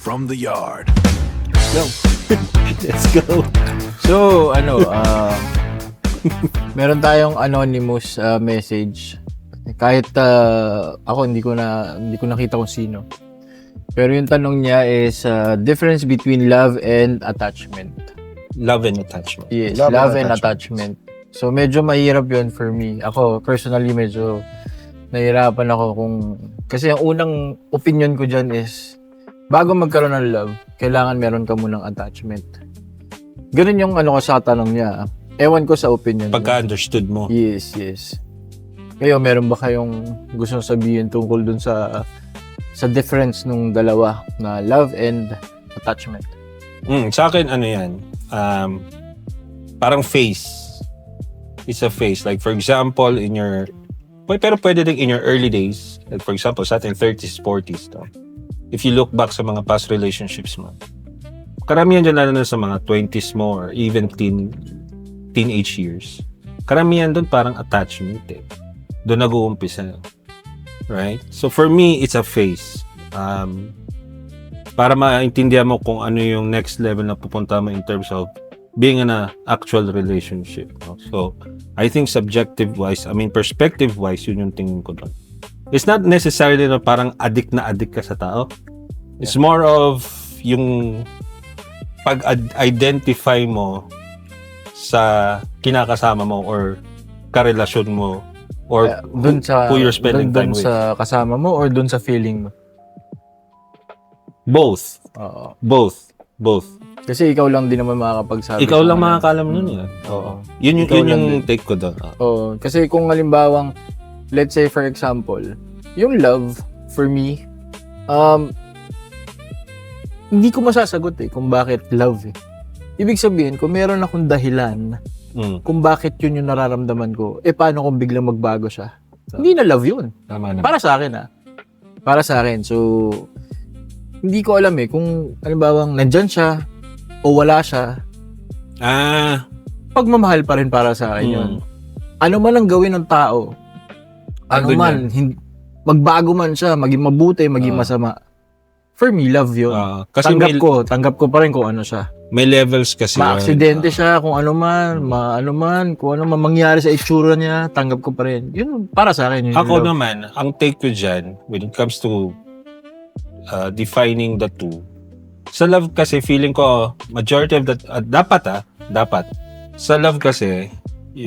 from the yard. Go. Let's go. So, meron tayong anonymous message. Kahit ako hindi ko nakita kung sino. Pero yung tanong niya is difference between love and attachment. Love and attachment. Yes, love and attachment. So medyo mahirap 'yun for me. Ako personally medyo nahirapan ako kasi ang unang opinion ko diyan is bago magkaroon ng love, kailangan meron ka munang attachment. Ganun yung ko sa tanong niya. Ewan ko sa opinion. Pagka-understood mo. Yes. Kayo, meron ba kayong gustong sabihin tungkol dun sa difference nung dalawa na love and attachment? Sa akin, yan. Parang phase. It's a phase. Like, for example, pero pwede din in your early days. Like, for example, sa ating 30s, 40s. No? If you look back sa mga past relationships mo, karamihan dyan lalo na sa mga 20s mo or even teenage years. Karamihan doon parang attachment eh. Doon nag-uumpisa. Right? So for me, it's a phase. Para maintindihan mo kung ano yung next level na pupunta mo in terms of being in an actual relationship. No? So, I think perspective-wise, yun yung tingin ko doon. It's not necessarily na parang addict ka sa tao. It's more of yung pag-identify mo sa kinakasama mo or karelasyon mo or who you're spending time with. Dun sa kasama mo or dun sa feeling mo? Both. Both. Kasi ikaw lang din naman makakapagsabi. Ikaw lang makakalam nun yan. Oo. Yun yung take ko doon. Oo. Kasi kung halimbawang, let's say for example, yung love, for me, hindi ko masasagot kung bakit love Ibig sabihin, kung meron akong dahilan kung bakit yun yung nararamdaman ko, paano kung biglang magbago siya? Hindi na love yun. Tama na. Para sa akin Para sa akin. So, hindi ko alam kung halimbawang nandyan siya o wala siya. Pagmamahal pa rin para sa akin yun. Ano man ang gawin ng tao, magbago man siya, maging mabuti, maging masama. For me, love yun. Kasi tanggap ko pa rin kung ano siya. May levels kasi. Ma-aksidente siya, kung ano man, kung ano man mangyari sa itsura niya, tanggap ko pa rin. Yun, para sa akin. Ako naman, ang take ko dyan, when it comes to defining the two, sa love kasi, feeling ko, majority of that, dapat. Sa love kasi,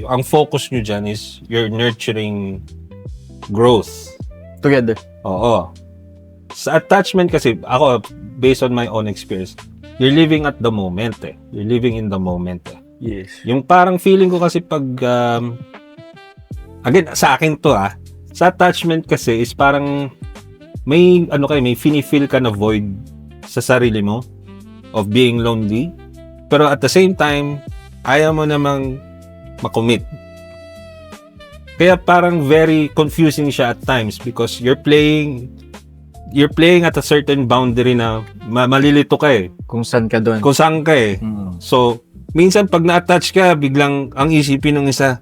ang focus nyo dyan is you're nurturing growth. Together. Oo. Sa attachment kasi, ako, based on my own experience, you're living at the moment You're living in the moment Yes. Yung parang feeling ko kasi pag, again, sa akin to sa attachment kasi is parang may feel ka na void sa sarili mo of being lonely. Pero at the same time, ayaw mo namang makommit. Kaya parang very confusing siya at times because you're playing at a certain boundary na malilito ka Kung saan ka doon. Kung saan ka So, minsan pag na-attach ka, biglang ang isipin ng isa,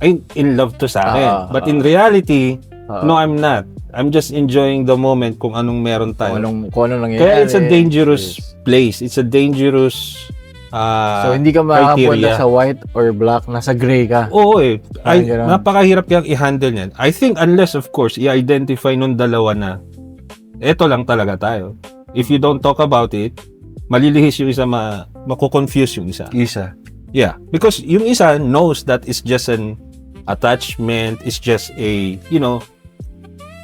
ay, in love to sa akin. But in reality, no, I'm not. I'm just enjoying the moment kung anong meron tayo. Kung anong nangyayari. Kaya it's a dangerous place. It's a dangerous so, hindi ka makapunta sa white or black, nasa gray ka. Oo napakahirap yung i-handle yan. I think unless, of course, i-identify nung dalawa na eto lang talaga tayo. If you don't talk about it, malilihis yung isa, mako-confuse yung isa. Yeah. Because yung isa knows that it's just an attachment, it's just a,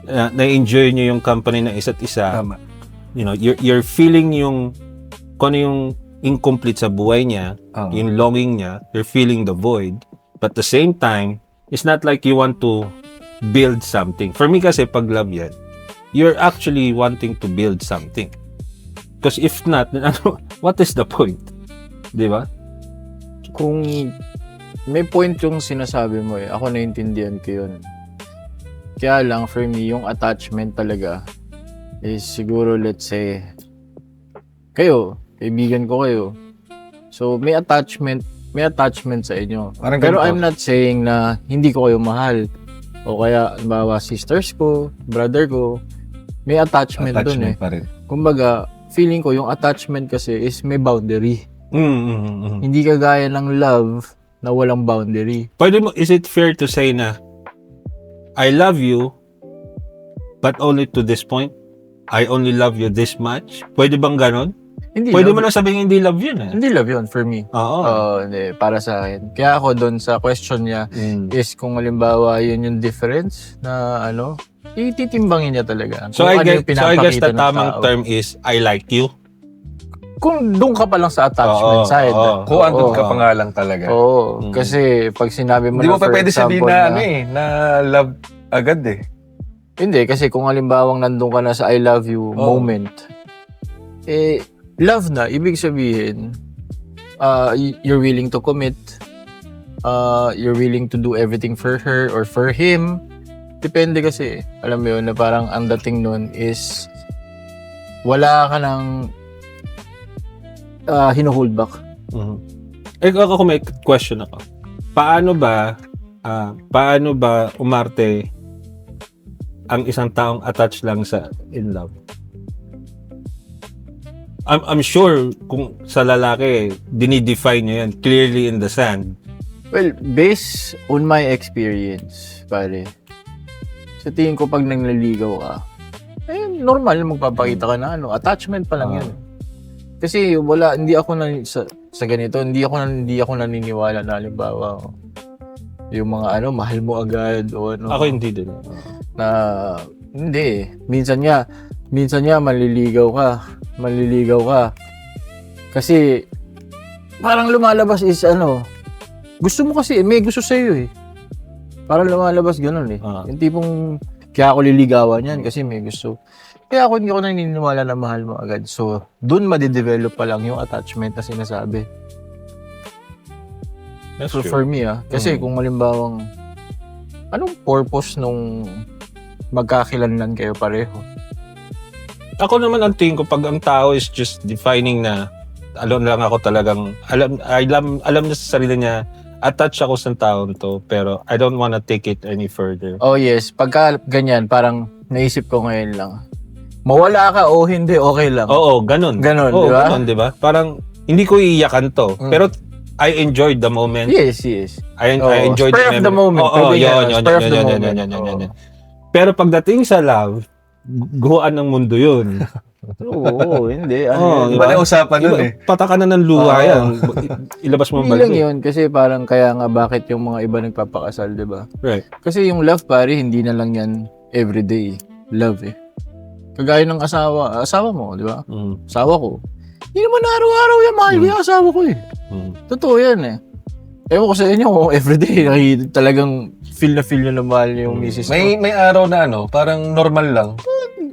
na-enjoy nyo yung company ng isa't isa. Tama. You're feeling kung ano yung incomplete sa buhay niya, yung longing niya, you're feeling the void. But at the same time, it's not like you want to build something. For me kasi, pag love yan, you're actually wanting to build something. Because if not, then what is the point? Di ba? Kung may point yung sinasabi mo ako naiintindihan ko yun. Kaya lang, for me, yung attachment talaga is siguro, let's say, kaibigan ko kayo. So, may attachment sa inyo. Pero I'm not saying na hindi ko kayo mahal. O kaya, bawa sisters ko, brother ko, may attachment dun pa rin. Kumbaga, feeling ko yung attachment kasi is may boundary. Mm. Hindi kagaya ng love na walang boundary. Is it fair to say na I love you but only to this point? I only love you this much? Pwede bang ganon? Hindi Pwede love, mo lang sabihin hindi love yun eh. hindi love yun for me. Oo. Hindi, para sa akin. Kaya ako doon sa question niya is kung halimbawa yun yung difference na ititimbangin niya talaga. So Kung I guess the ng tamang tao. term is I like you. Kung doon ka pa lang sa attachment Oo, side. oo. Kung andun ka pa nga lang talaga. Oo. Kasi pag sinabi mo Hindi na mo pa for pwede sabihin example na love agad eh. Hindi, kasi kung halimbawang nandun ka na sa I love you moment, love na, ibig sabihin, you're willing to commit, you're willing to do everything for her or for him. Depende kasi, alam mo yun, na parang ang dating nun is, wala ka ng hinuhold back. Ako may question ako. Paano ba umarte ang isang taong attached lang sa in love? I'm sure kung sa lalaki, dinidefine niya yan clearly in the sand. Well, based on my experience, pare, sa tingin ko pag nangliligaw ka, normal na magpapakita ka na attachment pa lang yun. Kasi hindi ako sa ganito, hindi ako naniniwala na halimbawa yung mga mahal mo agad o Ako hindi din. na hindi. Minsan nga manliligaw ka. Kasi parang lumalabas is gusto mo kasi, may gusto sa iyo eh. Parang lumalabas ganoon eh. Yung tipong kaya ako liligawan yan kasi may gusto. Kaya hindi ako naniniwala na mahal mo agad. So, doon madidevelop pa lang yung attachment na sinasabi. That's So, true. for me kasi kung malimbawang anong purpose nung magkakilanlan kayo pareho? Ako naman ang tingin ko pag ang tao is just defining na alam lang ako talagang alam niya sa sarili niya attached ako sa taon to pero I don't wanna take it any further. Oh yes, pagka ganyan, parang naisip ko ngayon lang. Mawala ka o hindi, okay lang. Oo, ganun. Oo, Di ba? ganun, di ba? Parang hindi ko iiyakan to pero I enjoyed the moment. Yes. I enjoyed spur of the moment. Oo, Pwede yun. spur of the moment. Yun. Pero pagdating sa love, guhaan ng mundo yun. Oo, hindi. Oo, Iba na usapan nun eh. Patakanan ng luha yan. Ilabas mo Hindi ang lang balde. yun, kasi parang kaya nga bakit yung mga iba nagpapakasal, di ba? Right. Kasi yung love, pare, hindi na lang yan everyday love eh. Kagaya ng asawa mo, di ba? Asawa ko. Hindi naman araw-araw yan, mahal ko yung asawa ko eh. Totoo yan eh. Ewan ko sa inyo kung everyday talagang feel na mahal yung misis ko. May araw na parang normal lang.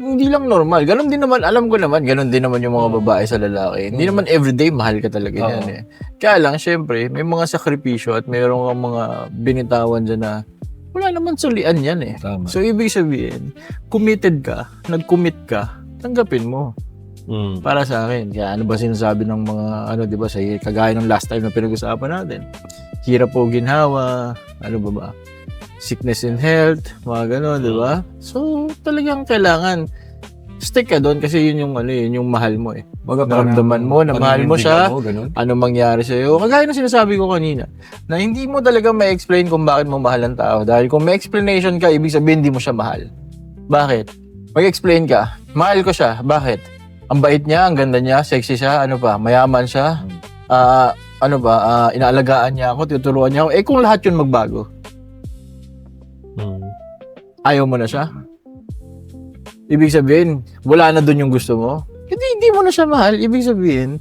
Hindi lang normal. Ganon din naman, alam ko naman, ganon din naman yung mga babae sa lalaki. Hindi naman everyday mahal ka talaga yan eh. Kaya lang, syempre, may mga sakripisyo at mayroong kang mga binitawan dyan na wala naman sulian yan eh. Tama. So, ibig sabihin, committed ka, nag-commit ka, tanggapin mo. Para sa akin. Kaya ano ba sinasabi ng mga, di ba, sa kagaya ng last time na pinag-usapan natin. Hirap o ginhawa, sickness and health, mga gano'n, di ba? So, talagang kailangan stick ka doon kasi yun yung mahal mo eh. Maramdaman mo na mahal mo siya, ano mangyari sa'yo. Kagaya na sinasabi ko kanina, na hindi mo talaga ma-explain kung bakit mo mahal ang tao. Dahil kung may explanation ka, ibig sabihin hindi mo siya mahal. Bakit? Mag-explain ka, mahal ko siya. Bakit? Ang bait niya, ang ganda niya, sexy siya, mayaman siya. Inaalagaan niya ako, tuturuan niya ako. Kung lahat yun magbago, ayaw mo na siya? Ibig sabihin, wala na dun yung gusto mo? Hindi mo na siya mahal. Ibig sabihin,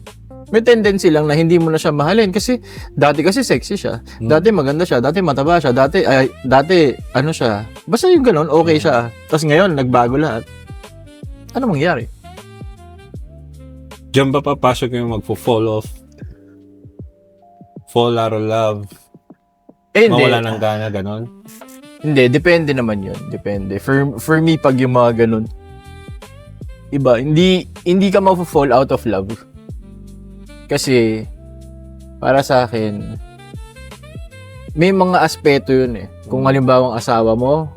may tendency lang na hindi mo na siya mahalin kasi dati kasi sexy siya. Dati maganda siya, dati mataba siya, dati siya. Basta yung ganun, okay siya. Tapos ngayon, nagbago lahat. Ano mangyari? Diyan ba papasok yung magpo-fall off? Fall out of love? Hindi. Mawala ng gana, ganon? Hindi, depende naman yun. Depende. For me, pag yung mga ganun, iba, hindi ka mag-fall out of love. Kasi, para sa akin, may mga aspeto yun eh. Kung halimbawa ang asawa mo,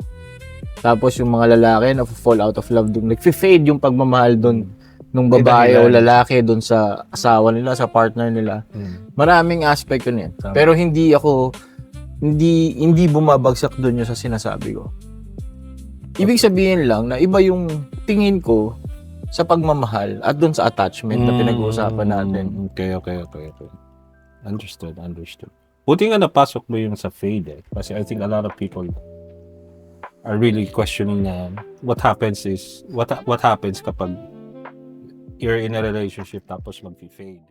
tapos yung mga lalaki na fall out of love dun, nag-fade yung pagmamahal dun nung May babae o dahilan. lalaki doon sa asawa nila, sa partner nila. Maraming aspect yun eh. Tama. Pero hindi bumabagsak doon yung sa sinasabi ko. Ibig sabihin lang na iba yung tingin ko sa pagmamahal at doon sa attachment na pinag-uusapan natin. Okay. Understood. Buti nga napasok mo yung sa fade eh. Kasi I think a lot of people are really questioning na what happens kapag you're in a relationship tapos mag-fade.